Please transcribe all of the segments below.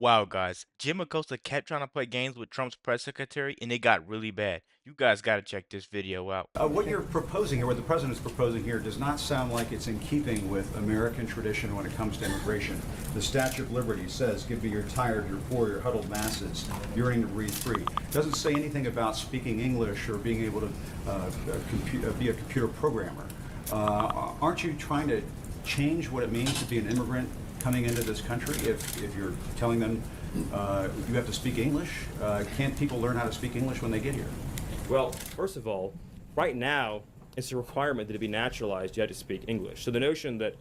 Wow, guys, Jim Acosta kept trying to play games with Trump's press secretary, and it got really bad. You guys got to check this video out. What you're proposing here, what the president is proposing here, does not sound like it's in keeping with American tradition when it comes to immigration. The Statue of Liberty says, "Give me your tired, your poor, your huddled masses, yearning to breathe free." It doesn't say anything about speaking English or being able to be a computer programmer. Aren't you trying to change what it means to be an immigrant coming into this country? If you're telling them you have to speak English, can't people learn how to speak English when they get here? Well, first of all, right now, it's a requirement that to be naturalized, you had to speak English. So the notion that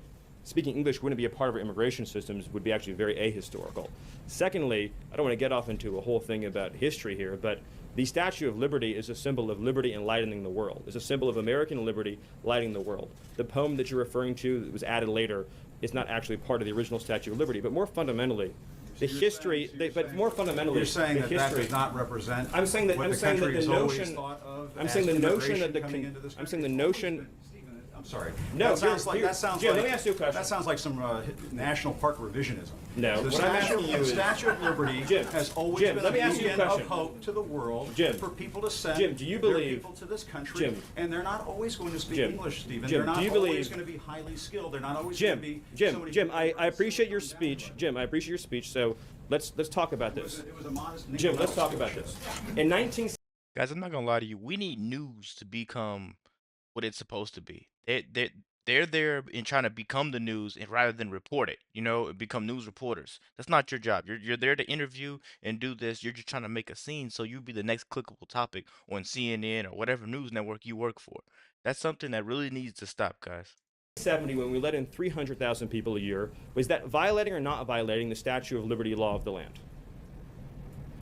speaking English wouldn't be a part of our immigration systems would be actually very ahistorical. Secondly, I don't want to get off into a whole thing about history here, but the Statue of Liberty is a symbol of liberty enlightening the world. It's a symbol of American liberty lighting the world. The poem that you're referring to that was added later is not actually part of the original Statue of Liberty, but more fundamentally, the history, but more fundamentally, you're saying that that does not represent I'm saying that what I'm the saying that country the has always notion thought of I'm as saying the notion immigration that coming into this I'm saying the country? notion. I'm sorry. No, that sounds Jim, like let me ask you a question. That sounds like some national park revisionism. No, the what I'm statue, asking you the is, Statue of Liberty Jim, has always Jim, been let me a ask you a beacon of question. hope to the world Jim, for people to send Jim, do you their believe, people to this country. Jim, and they're not always going to speak Jim, English, Stephen. Jim, they're not do you always believe, going to be highly skilled. They're not always Jim, going to be Jim, somebody Jim, I appreciate your speech. Jim, I appreciate your speech. So let's talk about this. It was a modest Jim, let's talk about this. In 19. Guys, I'm not gonna lie to you. We need news to become what it's supposed to be. They're there in trying to become the news and rather than report it, become news reporters. That's not your job. You're there to interview and do this. You're just trying to make a scene so you be the next clickable topic on CNN or whatever news network you work for. That's something that really needs to stop, guys. 70, when we let in 300,000 people a year, was that violating or not violating the Statue of Liberty law of the land?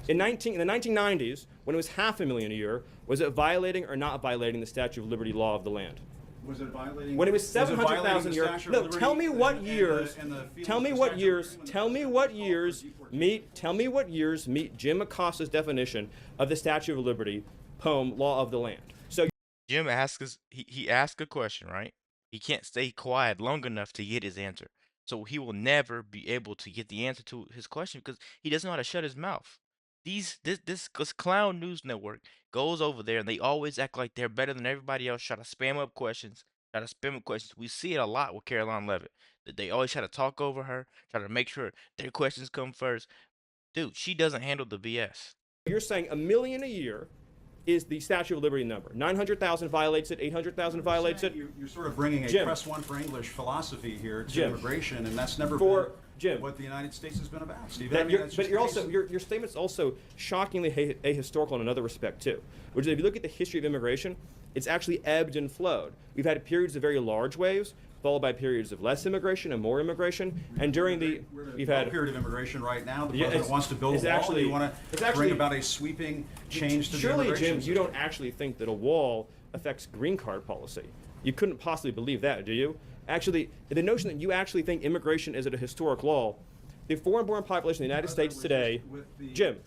In the 1990s, when it was 500,000 a year, was it violating or not violating the Statue of Liberty law of the land? Was it violating? When it was 700,000 a year. No, tell me what years. Tell me what years. Tell me what years meet. Tell me what years meet Jim Acosta's definition of the Statue of Liberty poem law of the land. So Jim asks us, he asked a question, right? He can't stay quiet long enough to get his answer. So he will never be able to get the answer to his question because he doesn't know how to shut his mouth. This clown news network goes over there and they always act like they're better than everybody else, try to spam up questions, try to spam up questions. We see it a lot with Caroline Levitt. That they always try to talk over her, try to make sure their questions come first. Dude, she doesn't handle the BS. you're saying 1,000,000 a year is the Statue of Liberty number. 900,000 violates it, 800,000 violates it. You're sort of bringing a Jim, press one for English philosophy here to Jim, immigration, and that's never for been Jim, what the United States has been about, Stephen. but you're also your statement's also shockingly ahistorical in another respect too, which is if you look at the history of immigration, it's actually ebbed and flowed. We've had periods of very large waves, followed by periods of less immigration and more immigration. And during we've had a period of immigration right now. The Yeah, president wants to build a wall. actually, You want to bring about a sweeping change to the surely, immigration Jim, system. you don't actually think that a wall affects green card policy. You couldn't possibly believe that, do you? Actually, the notion that you actually think immigration is at a historic law, the foreign-born population in the United States today, Jim,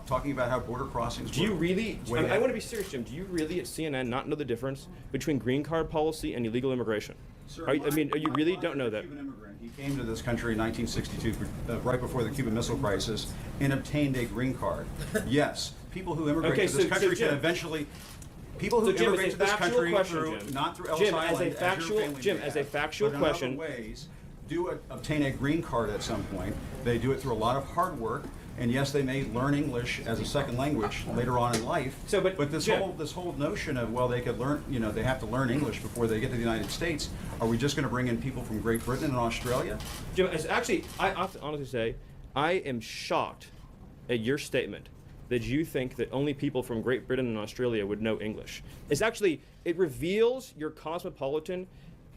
talking about how border crossings. do you really? I want to be serious, Jim. Do you really at CNN not know the difference between green card policy and illegal immigration? Sir, you really don't know that? Cuban immigrant. He came to this country in 1962, right before the Cuban Missile Crisis, and obtained a green card. Yes, people who immigrate to this country can eventually. People who immigrate to this country not through Ellis Island, as a factual question, ways, do obtain a green card at some point. They do it through a lot of hard work, and yes, they may learn English as a second language later on in life. But this whole notion of, well, they could learn, they have to learn English before they get to the United States. Are we just going to bring in people from Great Britain and Australia? Jim, actually, I have to honestly say, I am shocked at your statement that you think that only people from Great Britain and Australia would know English. It reveals your cosmopolitan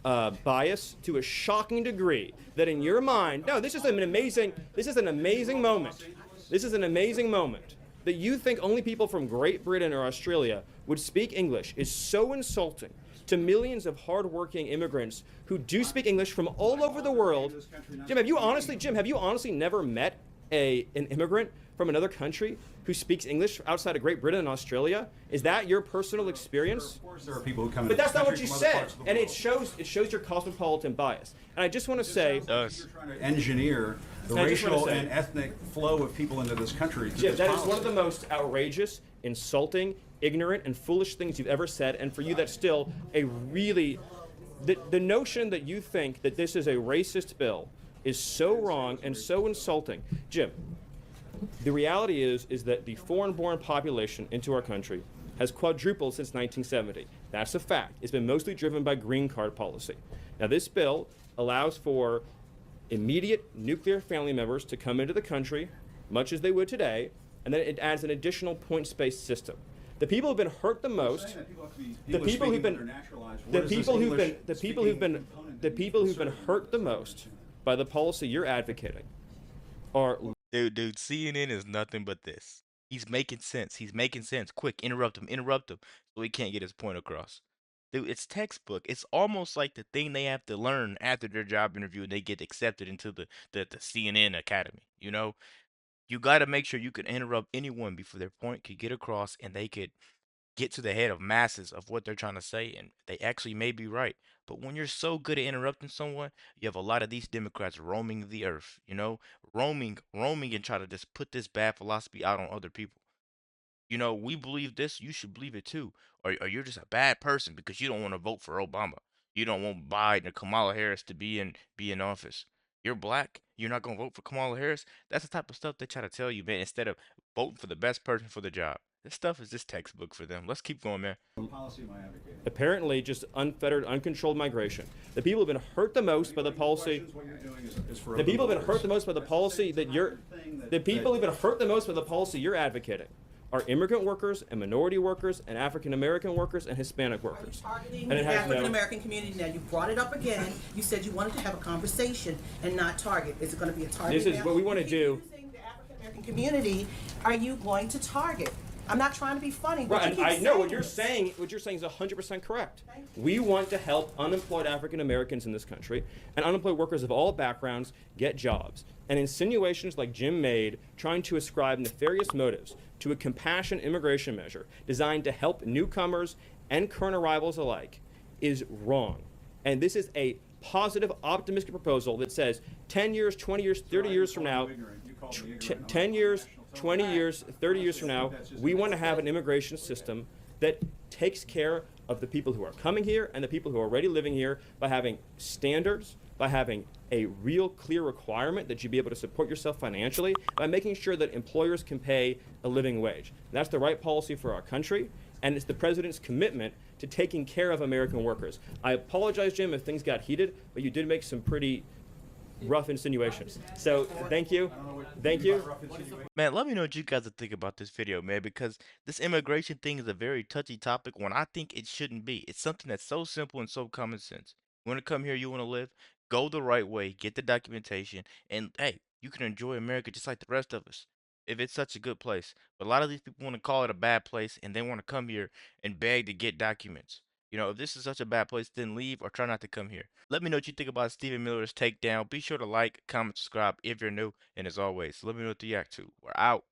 bias to a shocking degree that in your mind, no, this is an amazing moment. This is an amazing moment. That you think only people from Great Britain or Australia would speak English is so insulting to millions of hardworking immigrants who do speak English from all over the world. Jim, have you honestly never met an immigrant from another country who speaks English outside of Great Britain and Australia? Is that your personal experience? Of course, there are people who come But into that's this not what country you from other said, parts of the and world. it shows your cosmopolitan bias. And I just want to say, Does. You're trying to engineer the I just wanna racial say- and ethnic flow of people into this country. through Jim, this that is one policy. of the most outrageous, insulting, ignorant, and foolish things you've ever said. And for you, that's still a really the notion that you think that this is a racist bill is so wrong and so insulting. Jim, the reality is that the foreign-born population into our country has quadrupled since 1970. That's a fact. It's been mostly driven by green card policy. Now, this bill allows for immediate nuclear family members to come into the country, much as they would today, and then it adds an additional points-based system. The people who've been hurt the most, the people who've been hurt the most by the policy you're advocating are Dude, CNN is nothing but this. He's making sense. He's making sense. Quick, interrupt him, so he can't get his point across. Dude, it's textbook. It's almost like the thing they have to learn after their job interview and they get accepted into the CNN Academy. You know, you got to make sure you can interrupt anyone before their point could get across and they could get to the head of masses of what they're trying to say, and they actually may be right. But when you're so good at interrupting someone, you have a lot of these Democrats roaming the earth, roaming and try to just put this bad philosophy out on other people. We believe this, you should believe it too. Or you're just a bad person because you don't want to vote for Obama. You don't want Biden or Kamala Harris to be in office. You're black, you're not gonna vote for Kamala Harris. That's the type of stuff they try to tell you, man, instead of voting for the best person for the job. This stuff is just textbook for them. Let's keep going, man. Policy am I advocating? apparently just unfettered, uncontrolled migration. The people who've been hurt the most by the policy. What you're doing is for The people who've been open hurt the most by the doors. policy that you're. The people who've been hurt the most by the policy you're advocating are immigrant workers and minority workers and African American workers and Hispanic workers. Targeting And the it has African no. American community. Now you brought it up again. You said you wanted to have a conversation and not target. Is it going to be a target? This is now? what we wanna You keep do. Using the African American community, are you going to target? I'm not trying to be funny, but Right, you and keep I know what saying you're this. saying. What you're saying is 100% correct. Thank We want to help unemployed African Americans in this country, and unemployed workers of all backgrounds get jobs. And insinuations like Jim made, trying to ascribe nefarious motives to a compassionate immigration measure designed to help newcomers and current arrivals alike, is wrong. And this is a positive, optimistic proposal that says 10 years, 20 years, 30 years from now, 10 years, 20 years, 30 years from now, we want to have an immigration system that takes care of the people who are coming here and the people who are already living here by having standards, by having a real clear requirement that you be able to support yourself financially, by making sure that employers can pay a living wage. And that's the right policy for our country, and it's the president's commitment to taking care of American workers. I apologize, Jim, if things got heated, but you did make some pretty rough insinuations. So thank you. Thank you. Man, let me know what you guys think about this video, man, because this immigration thing is a very touchy topic when I think it shouldn't be. It's something that's so simple and so common sense. You want to come here, you want to live, go the right way, get the documentation, and hey, you can enjoy America just like the rest of us. If it's such a good place. But a lot of these people want to call it a bad place and they want to come here and beg to get documents. If this is such a bad place, then leave or try not to come here. Let me know what you think about Stephen Miller's takedown. Be sure to like, comment, subscribe if you're new. And as always, let me know what you react to. We're out.